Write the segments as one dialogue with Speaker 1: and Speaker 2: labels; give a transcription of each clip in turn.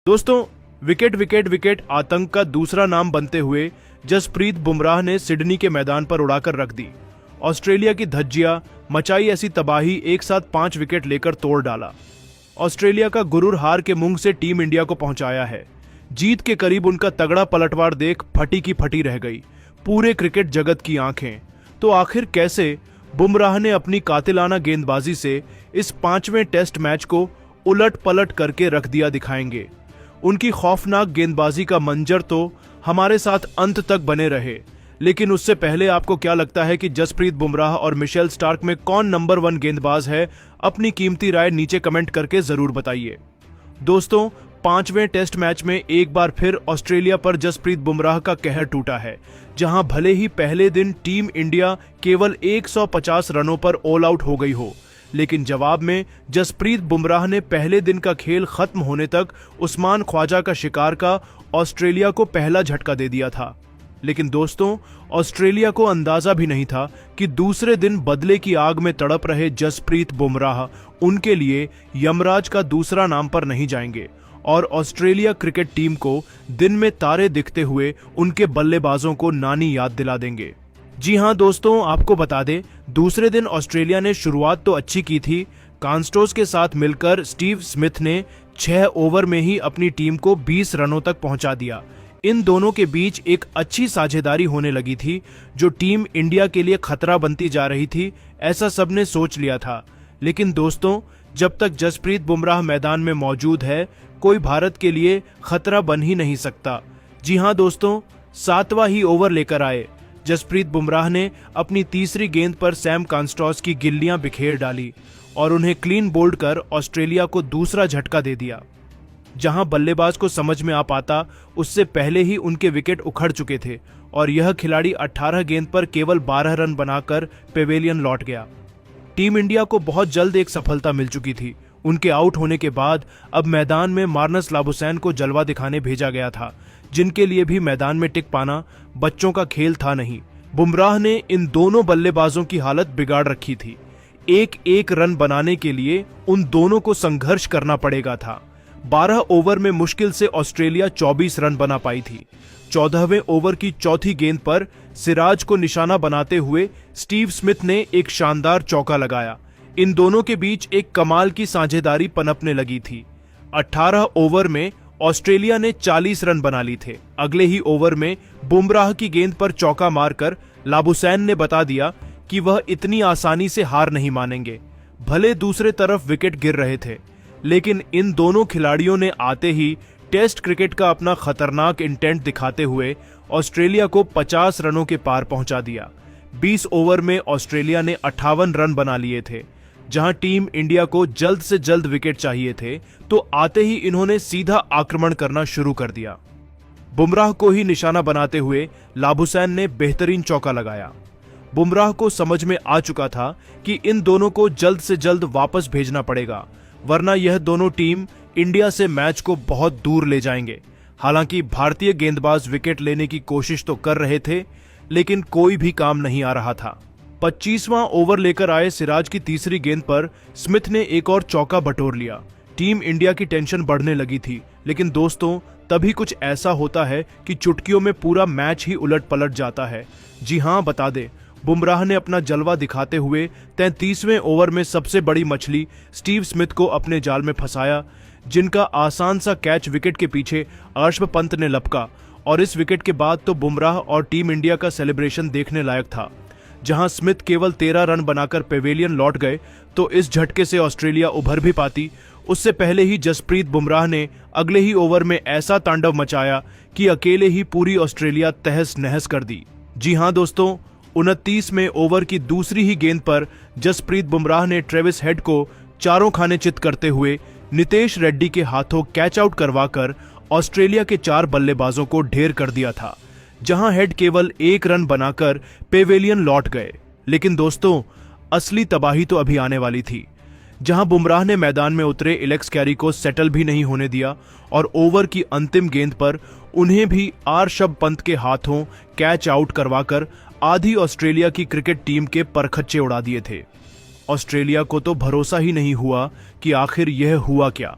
Speaker 1: दोस्तों, wicket wicket wicket आतंक का दूसरा नाम बनते हुए जसप्रीत बुमराह ने सिडनी के मैदान पर उड़ाकर रख दी। ऑस्ट्रेलिया की धज्जियां मचाई ऐसी तबाही, एक साथ 5 विकेट लेकर तोड़ डाला। ऑस्ट्रेलिया का गुरूर हार के मुंह से टीम इंडिया को पहुंचाया है। जीत के करीब उनका तगड़ा पलटवार देख फटी की फटी रह गई पूरे क्रिकेट जगत की आंखें। तो आखिर कैसे बुमराह ने अपनी कातिलाना गेंदबाजी से इस 5वें टेस्ट मैच को उलट पलट करके रख दिया, दिखाएंगे। उनकी खौफनाक गेंदबाजी का मंजर तो हमारे साथ अंत तक बने रहे। लेकिन उससे पहले आपको क्या लगता है कि जसप्रीत बुमराह और मिशेल स्टार्क में कौन नंबर 1 गेंदबाज है? अपनी कीमती राय नीचे कमेंट करके जरूर बताइए। दोस्तों, 5वें टेस्ट मैच में एक बार फिर ऑस्ट्रेलिया पर जसप्रीत बुमराह का कहर टूटा है। जहां भले ही पहले दिन टीम इंडिया केवल 150 रनों पर ऑल आउट हो गई हो, लेकिन जवाब में जसप्रीत बुमराह ने पहले दिन का खेल खत्म होने तक उस्मान ख्वाजा का शिकार का ऑस्ट्रेलिया को पहला झटका दे दिया था। लेकिन दोस्तों, ऑस्ट्रेलिया को अंदाजा भी नहीं था कि दूसरे दिन बदले की आग में तड़प रहे जसप्रीत बुमराह उनके लिए यमराज का दूसरा नाम पर नहीं जाएंगे और ऑस्ट्रेलिया क्रिकेट टीम को दिन में तारे दिखते हुए उनके बल्लेबाजों को नानी याद दिला देंगे। जी हां दोस्तों, आपको बता दें, दूसरे दिन ऑस्ट्रेलिया ने शुरुआत तो अच्छी की थी। कांस्टोस के साथ मिलकर स्टीव स्मिथ ने 6 ओवर में ही अपनी टीम को 20 रनों तक पहुंचा दिया। इन दोनों के बीच एक अच्छी साझेदारी होने लगी थी जो टीम इंडिया के लिए खतरा बनती जा रही थी, ऐसा सबने सोच लिया था। लेकिन दोस्तों, जब तक जसप्रीत बुमराह मैदान में मौजूद है, कोई भारत के लिए खतरा बन ही नहीं सकता। जी हां दोस्तों, 7वां ही ओवर लेकर आए जसप्रीत बुमराह ने अपनी तीसरी गेंद पर सैम कांस्टोस की गिल्लियां बिखेर डाली और उन्हें क्लीन बोल्ड कर ऑस्ट्रेलिया को दूसरा झटका दे दिया। जहां बल्लेबाज को समझ में आ पाता, उससे पहले ही उनके विकेट उखड़ चुके थे और यह खिलाड़ी 18 गेंद पर केवल 12 रन बनाकर पेवेलियन लौट गया। टीम इंडिया को बहुत जल्द एक सफलता मिल चुकी थी। उनके आउट होने के बाद अब मैदान में मार्नस लाबुसैन को जलवा दिखाने भेजा गया था, जिनके लिए भी मैदान में टिक पाना बच्चों का खेल था नहीं। बुमराह ने इन दोनों बल्लेबाजों की हालत बिगाड़ रखी थी। एक एक रन बनाने के लिए उन दोनों को संघर्ष करना पड़ेगा था। 12 ओवर में मुश्किल से ऑस्ट्रेलिया 24 रन बना पाई थी। 14वें ओवर की चौथी गेंद पर सिराज को निशाना बनाते हुए स्टीव स्मिथ ने एक शानदार चौका लगाया। इन दोनों के बीच एक कमाल की साझेदारी पनपने लगी थी। 18 ओवर में ऑस्ट्रेलिया ने 40 रन बना ली थे। अगले ही ओवर में बुमराह की गेंद पर चौका मारकर लाबुसैन ने बता दिया कि वह इतनी आसानी से हार नहीं मानेंगे। भले दूसरे तरफ विकेट गिर रहे थे, लेकिन इन दोनों खिलाड़ियों ने आते ही टेस्ट क्रिकेट का अपना खतरनाक इंटेंट दिखाते हुए ऑस्ट्रेलिया को 50 रनों के पार पहुंचा दिया। 20 ओवर में ऑस्ट्रेलिया ने 58 रन बना लिए थे। जहां टीम इंडिया को जल्द से जल्द विकेट चाहिए थे, तो आते ही इन्होंने सीधा आक्रमण करना शुरू कर दिया। बुमराह को ही निशाना बनाते हुए लाबुसैन ने बेहतरीन चौका लगाया। बुमराह को समझ में आ चुका था कि इन दोनों को जल्द से जल्द वापस भेजना पड़ेगा, वरना यह दोनों टीम इंडिया से मैच को बहुत दूर ले जाएंगे। हालांकि भारतीय गेंदबाज विकेट लेने की कोशिश तो कर रहे थे, लेकिन कोई भी काम नहीं आ रहा था। 25वां ओवर लेकर आए सिराज की तीसरी गेंद पर स्मिथ ने एक और चौका बटोर लिया। टीम इंडिया की टेंशन बढ़ने लगी थी, लेकिन दोस्तों, तभी कुछ ऐसा होता है कि चुटकियों में पूरा मैच ही उलट पलट जाता है। जी हां, बता दें, बुमराह ने अपना जलवा दिखाते हुए 33वें ओवर में सबसे बड़ी मछली स्टीव स्मिथ को अपने जाल में फंसाया, जिनका आसान सा कैच विकेट के पीछे अर्शदीप पंत ने लपका। और इस विकेट के बाद तो बुमराह और टीम इंडिया का सेलिब्रेशन देखने लायक था। जहां स्मिथ केवल 13 रन बनाकर पेवेलियन लौट गए, तो इस झटके से ऑस्ट्रेलिया उभर भी पाती। उससे पहले ही जसप्रीत बुमराह ने अगले ही ओवर में ऐसा तांडव मचाया कि अकेले ही पूरी ऑस्ट्रेलिया तहस नहस कर दी। जी हां दोस्तों, 29वें ओवर की दूसरी ही गेंद पर जसप्रीत बुमराह ने ट्रेविस हेड को चारों खाने चित करते हुए नितेश रेड्डी के हाथों कैच आउट करवाकर ऑस्ट्रेलिया के 4 बल्लेबाजों को ढेर कर दिया था। जहां हेड केवल 1 रन बनाकर पेवेलियन लौट गए। लेकिन दोस्तों, असली तबाही तो अभी आने वाली थी। जहां बुमराह ने मैदान में उतरे एलेक्स कैरी को सेटल भी नहीं होने दिया और ओवर की अंतिम गेंद पर उन्हें भी अर्शदीप पंत के हाथों कैच आउट करवाकर आधी ऑस्ट्रेलिया की क्रिकेट टीम के परखच्चे उड़ा दिए थे। ऑस्ट्रेलिया को तो भरोसा ही नहीं हुआ कि आखिर यह हुआ क्या।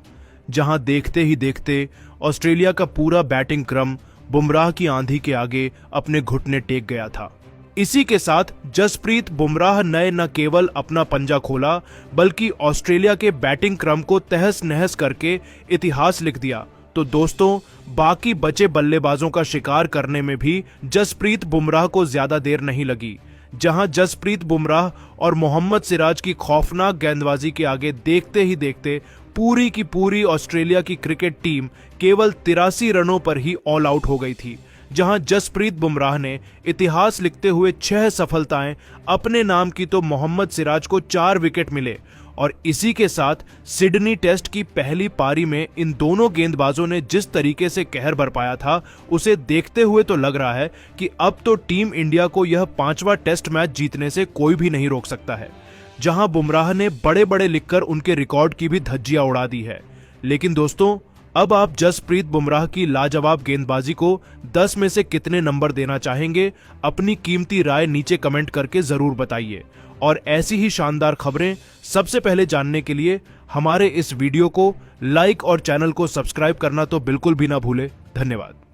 Speaker 1: जहां देखते ही देखते ऑस्ट्रेलिया का पूरा बैटिंग क्रम बुमराह की आंधी के आगे अपने घुटने टेक गया था। इसी के साथ जसप्रीत बुमराह ने न केवल अपना पंजा खोला बल्कि ऑस्ट्रेलिया के बैटिंग क्रम को तहस नहस करके इतिहास लिख दिया। तो दोस्तों, बाकी बचे बल्लेबाजों का शिकार करने में भी जसप्रीत बुमराह को ज्यादा देर नहीं लगी। जहां जसप्रीत बुमराह और मोहम्मद सिराज की खौफनाक गेंदबाजी के आगे देखते ही देखते पूरी की पूरी ऑस्ट्रेलिया की क्रिकेट टीम केवल 83 रनों पर ही ऑल आउट हो गई थी। जहां जसप्रीत बुमराह ने इतिहास लिखते हुए 6 सफलताएं अपने नाम की तो मोहम्मद सिराज को 4 विकेट मिले। और इसी के साथ सिडनी टेस्ट की पहली पारी में इन दोनों गेंदबाजों ने जिस तरीके से कहर बरपाया था, उसे देखते हुए तो लग रहा है कि अब तो टीम इंडिया को यह 5वां टेस्ट मैच जीतने से कोई भी नहीं रोक सकता है। जहां बुमराह ने बड़े बड़े लिखकर उनके रिकॉर्ड की भी धज्जियां उड़ा दी है। लेकिन दोस्तों, अब आप जसप्रीत बुमराह की लाजवाब गेंदबाजी को 10 में से कितने नंबर देना चाहेंगे? अपनी कीमती राय नीचे कमेंट करके जरूर बताइए। और ऐसी ही शानदार खबरें सबसे पहले जानने के लिए हमारे इस वीडियो को लाइक और चैनल को सब्सक्राइब करना तो बिल्कुल भी ना भूले। धन्यवाद।